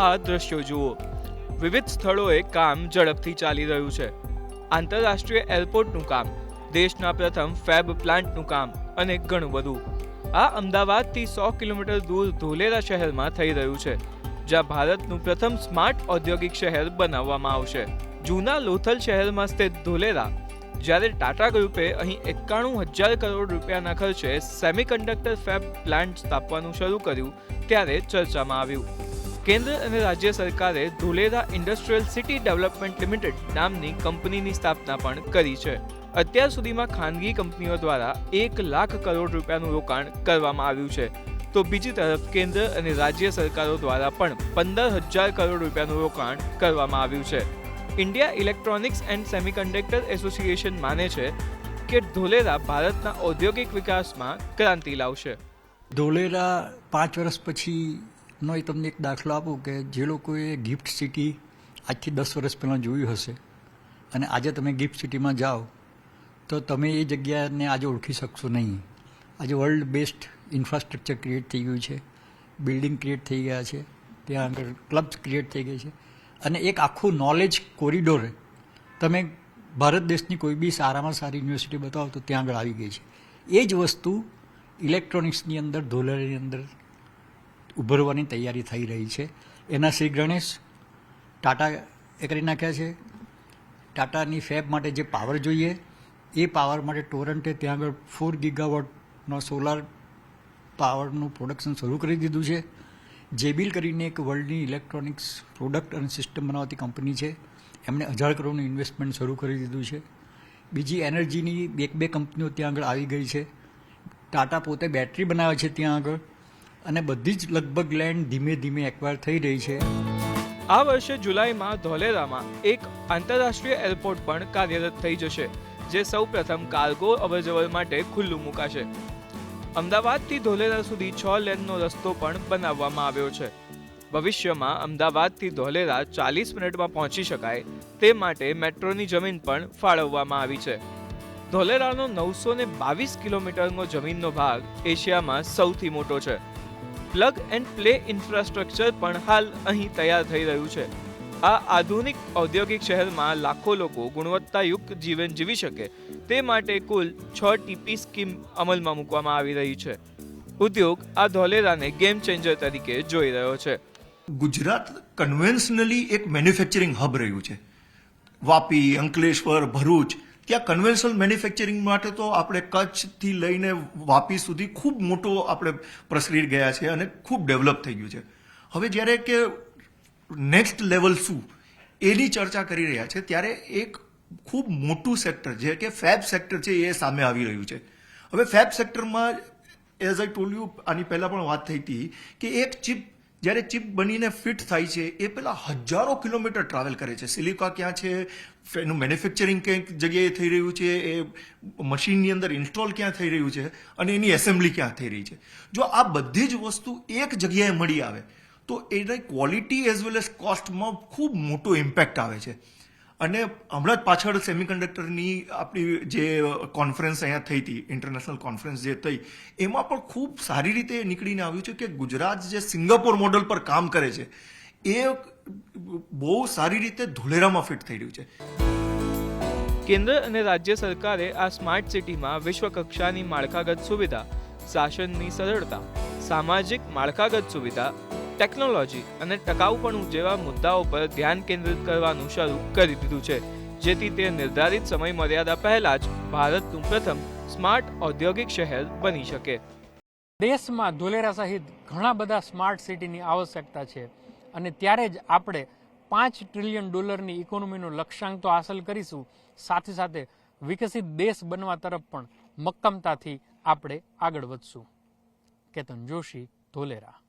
આ દ્રશ્યો જુઓ। વિવિધ સ્થળોએ કામ ઝડપથી ચાલી રહ્યું છે। આંતરરાષ્ટ્રીય એરપોર્ટનું કામ, દેશના પ્રથમ ફેબ પ્લાન્ટનું કામ અને ઘણું બધું। આ અમદાવાદથી 100 કિલોમીટર દૂર ધોલેરા શહેરમાં થઈ રહ્યું છે, જ્યાં ભારતનું પ્રથમ સ્માર્ટ ઔદ્યોગિક શહેર બનાવવામાં આવશે। જૂના લોથલ શહેરમાં સ્થિત ધોલેરા, જ્યારે ટાટા ગ્રુપે અહીં 91,000 કરોડ રૂપિયાના ખર્ચે સેમિકન્ડક્ટર ફેબ પ્લાન્ટ સ્થાપવાનું શરૂ કર્યું, ત્યારે ચર્ચામાં આવ્યું। કેન્દ્ર અને રાજ્ય સરકારે Dholera industrial city development limited નામની કંપનીની સ્થાપના પણ કરી છે। અત્યાર સુધીમાં ખાનગી કંપનીઓ દ્વારા 1 લાખ કરોડ રૂપિયાનું રોકાણ કરવામાં આવ્યું છે, તો બીજી તરફ કેન્દ્ર અને રાજ્ય સરકારો દ્વારા પણ 15,000 કરોડ રૂપિયાનું રોકાણ કરવામાં આવ્યું છે। India electronics and semiconductor association માને છે કે ધોલેરા ભારતના ઔદ્યોગિક વિકાસમાં ક્રાંતિ લાવશે। ધોલેરા 5 વર્ષ પછીનો તમને એક દાખલો આપું કે જે લોકોએ ગિફ્ટ સિટી આજથી 10 વર્ષ પહેલાં જોયું હશે અને આજે તમે ગિફ્ટ સિટીમાં જાઓ તો તમે એ જગ્યાને આજે ઓળખી શકશો નહીં। આજે વર્લ્ડ બેસ્ટ ઇન્ફ્રાસ્ટ્રક્ચર ક્રિએટ થઈ ગયું છે, બિલ્ડિંગ ક્રિએટ થઈ ગયા છે, ત્યાં આગળ ક્લબ્સ ક્રિએટ થઈ ગઈ છે અને એક આખું નોલેજ કોરિડોર તમે ભારત દેશની કોઈ બી સારામાં સારી યુનિવર્સિટી બતાવો તો ત્યાં આગળ આવી ગઈ છે। એ જ વસ્તુ ઇલેક્ટ્રોનિક્સની અંદર ધોલેરાની અંદર ઉભરવાની તૈયારી થઈ રહી છે। એના શ્રી ગણેશ ટાટા એ કરી નાખ્યા છે। ટાટાની ફેબ માટે જે પાવર જોઈએ એ પાવર માટે ટોરન્ટે ત્યાં આગળ 4 ગીગાવોટનો સોલાર પાવરનું પ્રોડક્શન શરૂ કરી દીધું છે। જેબિલ કરીને એક વર્લ્ડની ઇલેક્ટ્રોનિક્સ પ્રોડક્ટ અને સિસ્ટમ બનાવતી કંપની છે, એમણે 1000 કરોડનું ઇન્વેસ્ટમેન્ટ શરૂ કરી દીધું છે। બીજી એનર્જીની બે કંપનીઓ ત્યાં આગળ આવી ગઈ છે। ટાટા પોતે બેટરી બનાવે છે ત્યાં આગળ અને બધી જ લગભગ લેન્ડ ધીમે ધીમે એક્વાયર થઈ રહી છે। આ વર્ષે જુલાઈમાં ધોલેરામાં એક આંતરરાષ્ટ્રીય એરપોર્ટ પણ કાર્યરત થઈ જશે, જે સૌ પ્રથમ કાર્ગો અવરજવર માટે ખુલ્લું મુકાશે। અમદાવાદથી ધોલેરા સુધી 6 લેનનો રસ્તો પણ બનાવવામાં આવ્યો છે। ભવિષ્યમાં અમદાવાદથી ધોલેરા 40 મિનિટમાં પહોંચી શકાય તે માટે મેટ્રોની જમીન પણ ફાળવવામાં આવી છે। ધોલેરાનો 922 કિલોમીટરનો જમીનનો ભાગ એશિયામાં સૌથી મોટો છે। પ્લગ એન્ડ પ્લે ઇન્ફ્રાસ્ટ્રક્ચર પણ હાલ અહીં તૈયાર થઈ રહ્યું છે। આ આધુનિક ઔદ્યોગિક શહેરમાં લાખો લોકો ગુણવત્તાયુક્ત જીવન જીવી શકે તે માટે કુલ 6 ટીપી સ્કીમ અમલમાં મૂકવામાં આવી રહી છે। ઉદ્યોગ આ ધોલેરાને ગેમ ચેન્જર તરીકે જોઈ રહ્યો છે। ગુજરાત કન્વેન્શનલી એક મેન્યુફેક્ચરિંગ હબ રહ્યું છે। વાપી, અંકલેશ્વર, ભરૂચ, ત્યાં કન્વેન્શનલ મેન્યુફેક્ચરિંગ માટે તો આપણે કચ્છથી લઈને વાપી સુધી ખૂબ મોટો આપણે પ્રસરી ગયા છે અને ખૂબ ડેવલપ થઈ ગયું છે। હવે જ્યારે કે નેક્સ્ટ લેવલ શું એની ચર્ચા કરી રહ્યા છે ત્યારે એક ખૂબ મોટું સેક્ટર જે કે ફેબ સેક્ટર છે એ સામે આવી રહ્યું છે। હવે ફેબ સેક્ટરમાં એઝ આઈ ટોલ્ડ યુ આની પહેલાં પણ વાત થઈ હતી કે એક ચિપ જ્યારે ચિપ બનીને ફિટ થાય છે એ પહેલાં હજારો કિલોમીટર ટ્રાવેલ કરે છે। સિલિકા ક્યાં છે, એનું મેન્યુફેક્ચરિંગ કંઈક જગ્યાએ થઈ રહ્યું છે, એ મશીનની અંદર ઇન્સ્ટોલ ક્યાં થઈ રહ્યું છે અને એની એસેમ્બલી ક્યાં થઈ રહી છે। જો આ બધી જ વસ્તુ એક જગ્યાએ મળી આવે તો એની ક્વોલિટી એઝ વેલ એઝ કોસ્ટમાં ખૂબ મોટો ઇમ્પેક્ટ આવે છે। અને હમણાં જ પાછળ સેમિકન્ડક્ટરની આપણી જે કોન્ફરન્સ અહીંયા થઈ હતી, ઇન્ટરનેશનલ કોન્ફરન્સ જે થઈ, એમાં પણ ખૂબ સારી રીતે નીકળીને આવ્યું છે કે ગુજરાત જે સિંગાપોર મોડલ પર કામ કરે છે એ બહુ સારી રીતે ધોલેરામાં ફિટ થઈ રહ્યું છે। કેન્દ્ર અને રાજ્ય સરકારે આ સ્માર્ટ સિટીમાં વિશ્વ કક્ષાની માળખાગત સુવિધા, શાસનની સરળતા, સામાજિક માળખાગત સુવિધા, ટેકનોલોજી અને ટકાઉપણું જેવા મુદ્દાઓ પર ધ્યાન કેન્દ્રિત કરવાનું શરૂ કરી દીધું છે, જેથી તે નિર્ધારિત સમય મર્યાદા પહેલા જ ભારતનું પ્રથમ સ્માર્ટ ઔદ્યોગિક શહેર બની શકે। દેશમાં ધોલેરા સહિત ઘણા બધા સ્માર્ટ સિટીની આવશ્યકતા છે અને ત્યારે જ આપણે $5 ટ્રિલિયન ઇકોનોમીનો લક્ષ્યાંક તો હાંસલ કરીશું, સાથે સાથે વિકસિત દેશ બનવા તરફ પણ મક્કમતાથી આપણે આગળ વધશું। કેતન જોશી, ધોલેરા।